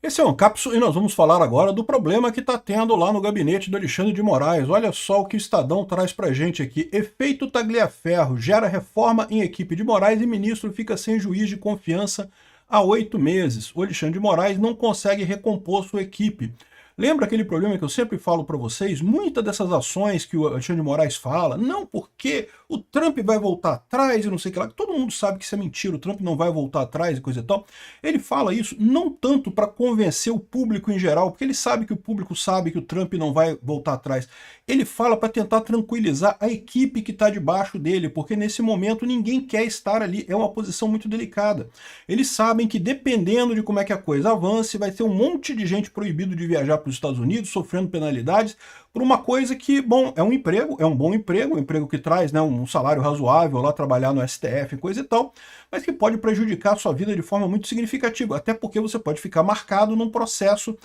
Esse é um Cápsula e nós vamos falar agora do problema que está tendo lá no gabinete do Alexandre de Moraes. Olha só o que o Estadão traz para gente aqui. Efeito Tagliaferro gera reforma em equipe de Moraes e ministro fica sem juiz de confiança há 8 meses. O Alexandre de Moraes não consegue recompor sua equipe. Lembra aquele problema que eu sempre falo para vocês? Muitas dessas ações que o Alexandre de Moraes fala, não porque o Trump vai voltar atrás e não sei o que lá, que todo mundo sabe que isso é mentira, o Trump não vai voltar atrás e coisa e tal. Ele fala isso não tanto para convencer o público em geral, porque ele sabe que o público sabe que o Trump não vai voltar atrás. Ele fala para tentar tranquilizar a equipe que está debaixo dele, porque nesse momento ninguém quer estar ali, é uma posição muito delicada. Eles sabem que dependendo de como é que a coisa avance, vai ter um monte de gente proibido de viajar para os Estados Unidos, sofrendo penalidades, por uma coisa que, bom, é um emprego, é um bom emprego, um emprego que traz, né, um salário razoável lá, trabalhar no STF, coisa e tal, mas que pode prejudicar a sua vida de forma muito significativa, até porque você pode ficar marcado num processo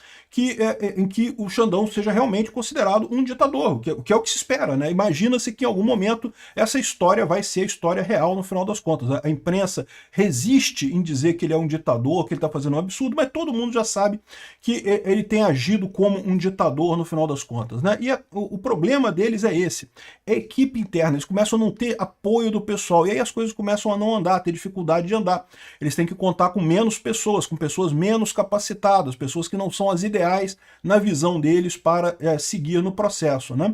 em que o Xandão seja realmente considerado um ditador, que é o que se espera, né? Imagina-se que em algum momento essa história vai ser a história real no final das contas. A imprensa resiste em dizer que ele é um ditador, que ele está fazendo um absurdo, mas todo mundo já sabe que ele tem agido como um ditador no final das contas, né? E o problema deles é esse, é a equipe interna, eles começam a não ter apoio do pessoal, e aí as coisas começam a não andar, a ter dificuldade de andar. Eles têm que contar com menos pessoas, com pessoas menos capacitadas, pessoas que não são as ideais na visão deles para seguir no processo, né?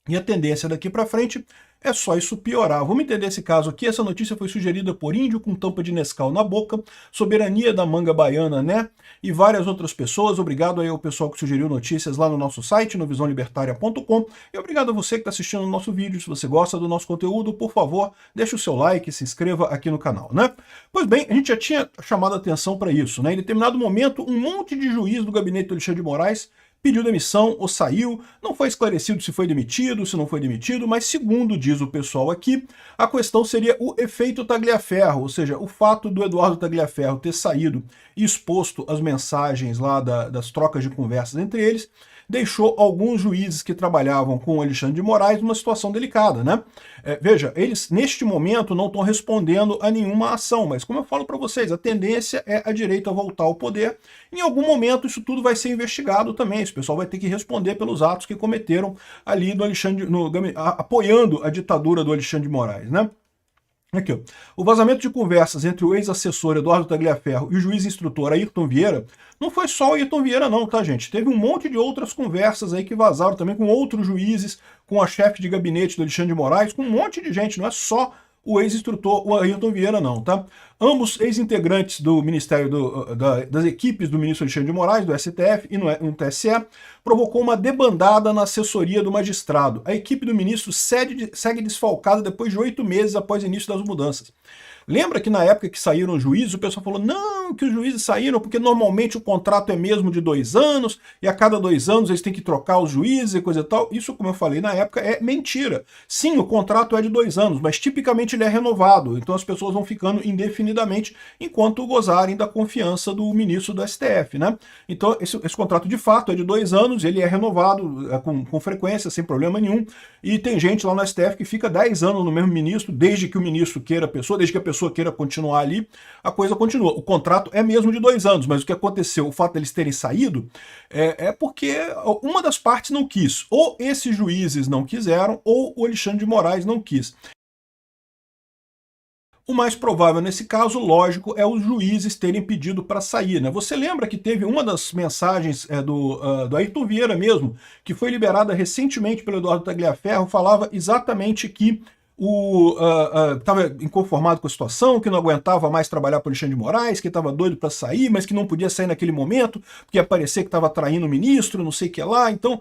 E a tendência daqui para frente é só isso piorar. Vamos entender esse caso aqui. Essa notícia foi sugerida por Índio com tampa de Nescau na boca, Soberania da Manga Baiana, né? E várias outras pessoas. Obrigado aí ao pessoal que sugeriu notícias lá no nosso site, no visãolibertaria.com. E obrigado a você que está assistindo o nosso vídeo. Se você gosta do nosso conteúdo, por favor, deixe o seu like e se inscreva aqui no canal, né? Pois bem, a gente já tinha chamado a atenção para isso, né? Em determinado momento, um monte de juiz do gabinete do Alexandre de Moraes pediu demissão ou saiu, não foi esclarecido se foi demitido, se não foi demitido, mas segundo diz o pessoal aqui, a questão seria o efeito Tagliaferro, ou seja, o fato do Eduardo Tagliaferro ter saído e exposto as mensagens lá das trocas de conversas entre eles, deixou alguns juízes que trabalhavam com o Alexandre de Moraes numa situação delicada, né? Veja, eles neste momento não estão respondendo a nenhuma ação, mas como eu falo para vocês, a tendência é a direita voltar ao poder. Em algum momento isso tudo vai ser investigado também, esse pessoal vai ter que responder pelos atos que cometeram ali do Alexandre, apoiando a ditadura do Alexandre de Moraes, né? Aqui, ó. O vazamento de conversas entre o ex-assessor Eduardo Tagliaferro e o juiz instrutor Ayrton Vieira não foi só o Ayrton Vieira não, tá, gente? Teve um monte de outras conversas aí que vazaram também com outros juízes, com a chefe de gabinete do Alexandre de Moraes, com um monte de gente, não é só o ex-instrutor, o Ayrton Vieira não, tá? Ambos ex-integrantes do Ministério das equipes do ministro Alexandre de Moraes, do STF e no TSE, provocou uma debandada na assessoria do magistrado. A equipe do ministro segue desfalcada depois de 8 meses após o início das mudanças. Lembra que na época que saíram os juízes, o pessoal falou, não, que os juízes saíram porque normalmente o contrato é mesmo de 2 anos, e a cada 2 anos eles têm que trocar os juízes e coisa e tal. Isso, como eu falei na época, é mentira. Sim, o contrato é de 2 anos, mas tipicamente ele é renovado, então as pessoas vão ficando indefinidamente enquanto gozarem da confiança do ministro do STF, né? Então esse contrato de fato é de 2 anos, ele é renovado com frequência, sem problema nenhum, e tem gente lá no STF que fica 10 anos no mesmo ministro, desde que o ministro queira a pessoa, desde que a pessoa queira continuar ali, a coisa continua. O contrato é mesmo de 2 anos, mas o que aconteceu, o fato deles terem saído, é porque uma das partes não quis. Ou esses juízes não quiseram, ou o Alexandre de Moraes não quis. O mais provável nesse caso, lógico, é os juízes terem pedido para sair, né? Você lembra que teve uma das mensagens do Ayrton Vieira mesmo, que foi liberada recentemente pelo Eduardo Tagliaferro, falava exatamente que estava inconformado com a situação, que não aguentava mais trabalhar para o Alexandre de Moraes, que estava doido para sair, mas que não podia sair naquele momento, porque ia parecer que estava traindo o ministro, não sei o que lá. Então,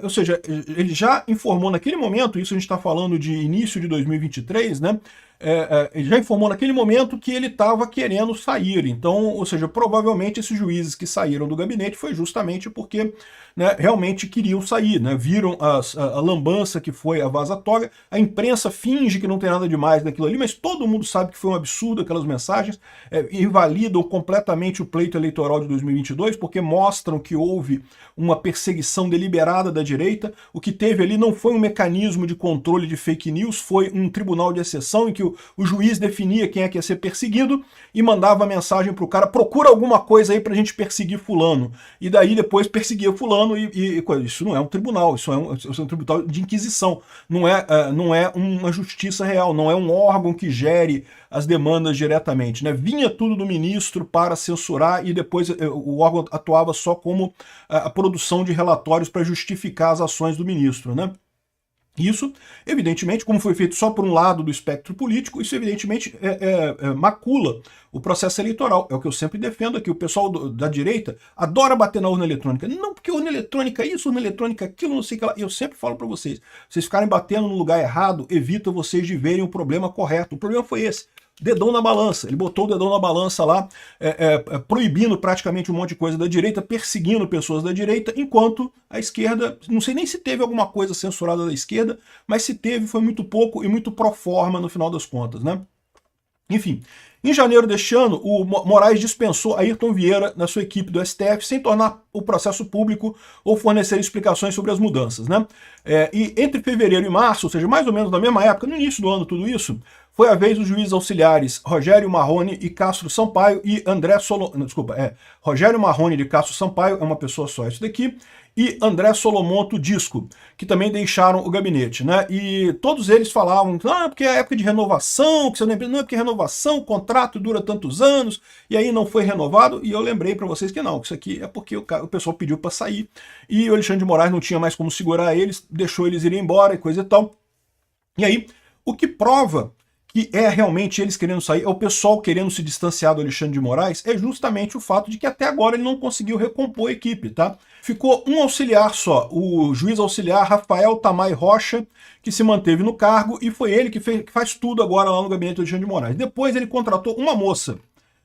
ou seja, ele já informou naquele momento, isso a gente está falando de início de 2023, né? Ele já informou naquele momento que ele estava querendo sair. Então, ou seja, provavelmente esses juízes que saíram do gabinete foi justamente porque, né, realmente queriam sair, né? Viram a lambança que foi a vaza-toga. A imprensa finge que não tem nada demais naquilo ali, mas todo mundo sabe que foi um absurdo aquelas mensagens, invalidam completamente o pleito eleitoral de 2022, porque mostram que houve uma perseguição deliberada da direita. O que teve ali não foi um mecanismo de controle de fake news, foi um tribunal de exceção em que o juiz definia quem é que ia ser perseguido e mandava mensagem pro cara, procura alguma coisa aí pra gente perseguir fulano. E daí depois perseguia fulano e coisa. Isso não é um tribunal, isso é um tribunal de inquisição. Não é uma justiça real, não é um órgão que gere as demandas diretamente, né? Vinha tudo do ministro para censurar e depois o órgão atuava só como a produção de relatórios para justificar as ações do ministro, né? Isso, evidentemente, como foi feito só por um lado do espectro político, isso evidentemente macula o processo eleitoral. É o que eu sempre defendo aqui. O pessoal da direita adora bater na urna eletrônica. Não, porque urna eletrônica isso, urna eletrônica aquilo, não sei o que lá. Eu sempre falo para vocês, vocês ficarem batendo no lugar errado, evita vocês de verem o problema correto. O problema foi esse. Dedão na balança, ele botou o dedão na balança lá, proibindo praticamente um monte de coisa da direita, perseguindo pessoas da direita, enquanto a esquerda, não sei nem se teve alguma coisa censurada da esquerda, mas se teve foi muito pouco e muito pro forma no final das contas, né? Enfim, em janeiro deste ano, o Moraes dispensou Ayrton Vieira na sua equipe do STF sem tornar o processo público ou fornecer explicações sobre as mudanças, né? E entre fevereiro e março, ou seja, mais ou menos na mesma época, no início do ano tudo isso, foi a vez dos juízes auxiliares Rogério Marrone e Castro Sampaio e André Solomon... Desculpa, Rogério Marrone de Castro Sampaio, é uma pessoa só isso daqui, e André Solomonto Disco, que também deixaram o gabinete, né? E todos eles falavam, porque é época de renovação, que você não é porque renovação, o contrato dura tantos anos, e aí não foi renovado, e eu lembrei para vocês que não, que isso aqui é porque o pessoal pediu para sair, e o Alexandre de Moraes não tinha mais como segurar eles, deixou eles irem embora e coisa e tal. E aí, o que prova que é realmente eles querendo sair, é o pessoal querendo se distanciar do Alexandre de Moraes, é justamente o fato de que até agora ele não conseguiu recompor a equipe, tá? Ficou um auxiliar só, o juiz auxiliar Rafael Tamay Rocha, que se manteve no cargo, e foi ele que faz tudo agora lá no gabinete do Alexandre de Moraes. Depois ele contratou uma moça.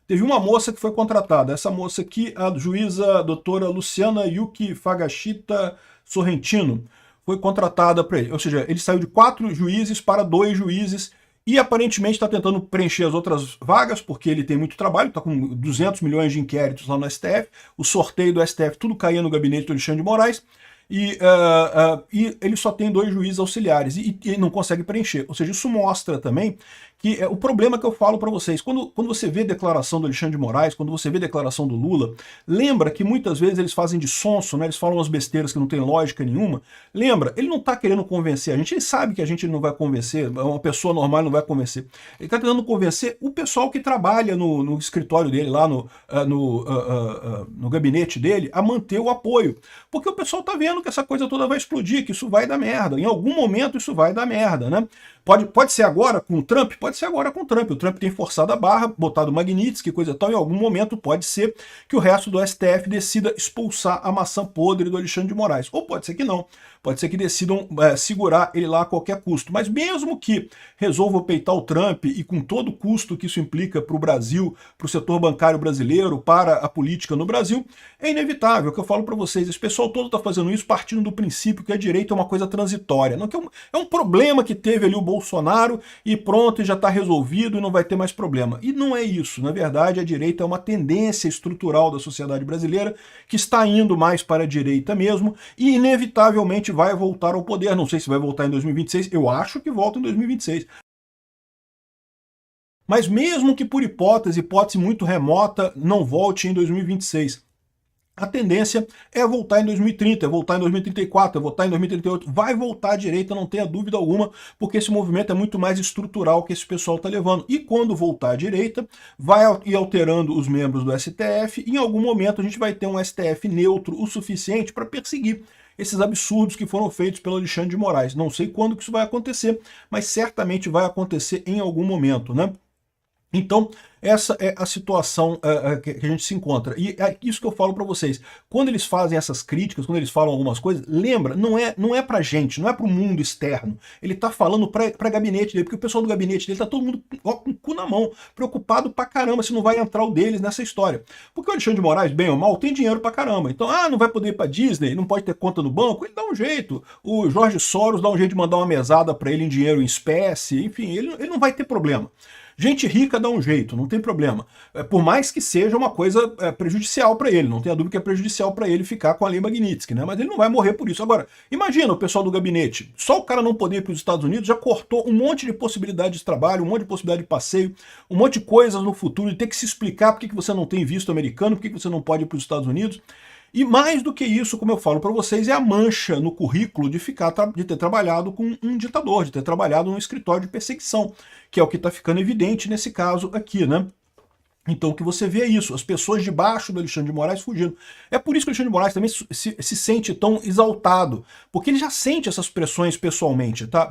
Teve uma moça que foi contratada, essa moça aqui, a juíza doutora Luciana Yuki Fagashita Sorrentino, foi contratada para ele. Ou seja, ele saiu de 4 juízes para 2 juízes, e aparentemente está tentando preencher as outras vagas, porque ele tem muito trabalho, está com 200 milhões de inquéritos lá no STF, o sorteio do STF, tudo caía no gabinete do Alexandre de Moraes, e ele só tem 2 juízes auxiliares, e não consegue preencher. Ou seja, isso mostra também que o problema que eu falo para vocês, quando você vê declaração do Alexandre de Moraes, quando você vê declaração do Lula, lembra que muitas vezes eles fazem de sonso, né? Eles falam umas besteiras que não tem lógica nenhuma. Lembra, ele não está querendo convencer a gente, ele sabe que a gente não vai convencer, uma pessoa normal não vai convencer. Ele está tentando convencer o pessoal que trabalha no escritório dele, lá no gabinete dele, a manter o apoio. Porque o pessoal está vendo que essa coisa toda vai explodir, que isso vai dar merda. Em algum momento isso vai dar merda, né? Pode ser agora com o Trump? Pode ser agora com o Trump. O Trump tem forçado a barra, botado Magnitsky, coisa e tal. Em algum momento pode ser que o resto do STF decida expulsar a maçã podre do Alexandre de Moraes. Ou pode ser que não. Pode ser que decidam segurar ele lá a qualquer custo. Mas mesmo que resolvam peitar o Trump e com todo o custo que isso implica para o Brasil, para o setor bancário brasileiro, para a política no Brasil, é inevitável. O que eu falo para vocês, esse pessoal todo está fazendo isso partindo do princípio que a direita é uma coisa transitória. Não, que é um problema que teve ali o Bolsonaro e pronto, e já está resolvido e não vai ter mais problema. E não é isso. Na verdade, a direita é uma tendência estrutural da sociedade brasileira que está indo mais para a direita mesmo e inevitavelmente vai voltar ao poder. Não sei se vai voltar em 2026, eu acho que volta em 2026. Mas mesmo que por hipótese muito remota, não volte em 2026. A tendência é voltar em 2030, é voltar em 2034, é voltar em 2038. Vai voltar à direita, não tenha dúvida alguma, porque esse movimento é muito mais estrutural que esse pessoal está levando. E quando voltar à direita, vai ir alterando os membros do STF, e em algum momento a gente vai ter um STF neutro o suficiente para perseguir esses absurdos que foram feitos pelo Alexandre de Moraes. Não sei quando que isso vai acontecer, mas certamente vai acontecer em algum momento, né? Então, essa é a situação que a gente se encontra. E é isso que eu falo para vocês. Quando eles fazem essas críticas, quando eles falam algumas coisas, lembra, não é pra gente, não é pro mundo externo. Ele tá falando pra gabinete dele, porque o pessoal do gabinete dele tá todo mundo com o cu na mão, preocupado pra caramba se não vai entrar o deles nessa história. Porque o Alexandre de Moraes, bem ou mal, tem dinheiro pra caramba. Então, não vai poder ir pra Disney, não pode ter conta no banco, ele dá um jeito. O Jorge Soros dá um jeito de mandar uma mesada pra ele em dinheiro em espécie, enfim, ele não vai ter problema. Gente rica dá um jeito, não tem problema. Por mais que seja uma coisa prejudicial para ele, não tenha dúvida que é prejudicial para ele ficar com a lei Magnitsky, né? Mas ele não vai morrer por isso. Agora, imagina o pessoal do gabinete, só o cara não poder ir para os Estados Unidos já cortou um monte de possibilidades de trabalho, um monte de possibilidade de passeio, um monte de coisas no futuro, e ter que se explicar por que você não tem visto americano, por que você não pode ir para os Estados Unidos. E mais do que isso, como eu falo para vocês, é a mancha no currículo de ter trabalhado com um ditador, de ter trabalhado num escritório de perseguição, que é o que está ficando evidente nesse caso aqui, né? Então o que você vê é isso, as pessoas debaixo do Alexandre de Moraes fugindo. É por isso que o Alexandre de Moraes também se sente tão exaltado, porque ele já sente essas pressões pessoalmente, tá?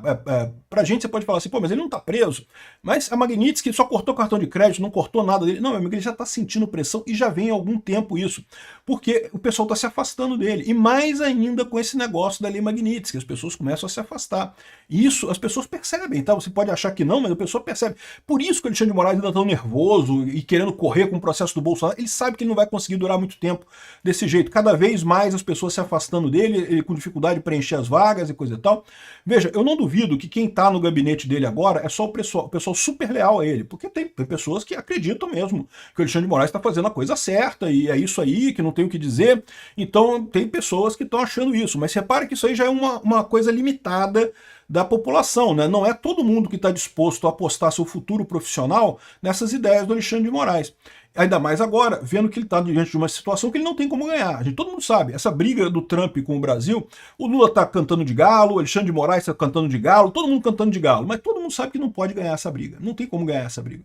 Pra gente você pode falar assim, pô, mas ele não tá preso. Mas a Magnitsky só cortou cartão de crédito, não cortou nada dele. Não, meu amigo, ele já tá sentindo pressão e já vem há algum tempo isso. Porque o pessoal tá se afastando dele. E mais ainda com esse negócio da lei Magnitsky, as pessoas começam a se afastar. Isso as pessoas percebem, tá? Você pode achar que não, mas a pessoa percebe. Por isso que o Alexandre de Moraes ainda tá tão nervoso e querendo correr com o processo do Bolsonaro. Ele sabe que ele não vai conseguir durar muito tempo desse jeito. Cada vez mais as pessoas se afastando dele, ele com dificuldade de preencher as vagas e coisa e tal. Veja, eu não duvido que quem tá no gabinete dele agora é só o pessoal super leal a ele, porque tem pessoas que acreditam mesmo que o Alexandre de Moraes está fazendo a coisa certa e é isso aí, que não tem o que dizer. Então tem pessoas que estão achando isso, mas repare que isso aí já é uma coisa limitada da população, né? Não é todo mundo que está disposto a apostar seu futuro profissional nessas ideias do Alexandre de Moraes. Ainda mais agora, vendo que ele está diante de uma situação que ele não tem como ganhar. Todo mundo sabe, essa briga do Trump com o Brasil, o Lula está cantando de galo, o Alexandre de Moraes está cantando de galo, todo mundo cantando de galo, mas todo mundo sabe que não pode ganhar essa briga, não tem como ganhar essa briga.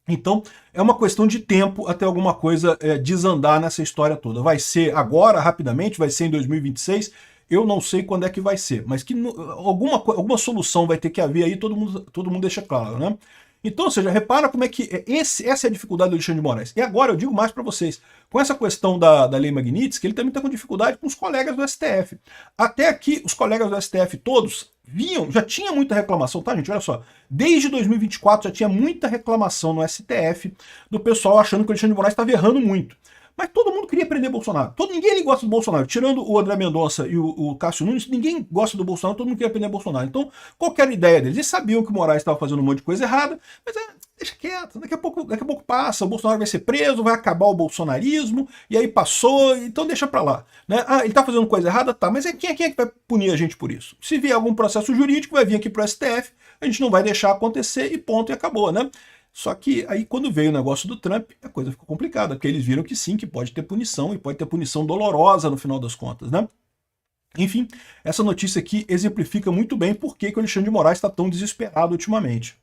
Então, é uma questão de tempo até alguma coisa desandar nessa história toda. Vai ser agora, rapidamente, vai ser em 2026, eu não sei quando é que vai ser, mas que alguma solução vai ter que haver aí, todo mundo deixa claro, né? Então, ou seja, repara como é que essa é a dificuldade do Alexandre de Moraes. E agora eu digo mais para vocês, com essa questão da lei Magnitsky, ele também está com dificuldade com os colegas do STF. Até aqui, os colegas do STF todos já tinha muita reclamação, tá, gente? Olha só, desde 2024 já tinha muita reclamação no STF do pessoal achando que o Alexandre de Moraes estava errando muito. Mas todo mundo queria prender Bolsonaro. Ninguém gosta do Bolsonaro. Tirando o André Mendonça e o Cássio Nunes, ninguém gosta do Bolsonaro, todo mundo queria prender Bolsonaro. Então, qualquer ideia deles. Eles sabiam que o Moraes estava fazendo um monte de coisa errada, mas deixa quieto, daqui a pouco passa, o Bolsonaro vai ser preso, vai acabar o bolsonarismo, e aí passou, então deixa pra lá. Né? Ah, ele tá fazendo coisa errada? Tá, mas quem é que vai punir a gente por isso? Se vier algum processo jurídico, vai vir aqui pro STF, a gente não vai deixar acontecer e ponto, e acabou, né? Só que aí quando veio o negócio do Trump, a coisa ficou complicada, porque eles viram que sim, que pode ter punição, e pode ter punição dolorosa no final das contas, né? Enfim, essa notícia aqui exemplifica muito bem por que o Alexandre de Moraes está tão desesperado ultimamente.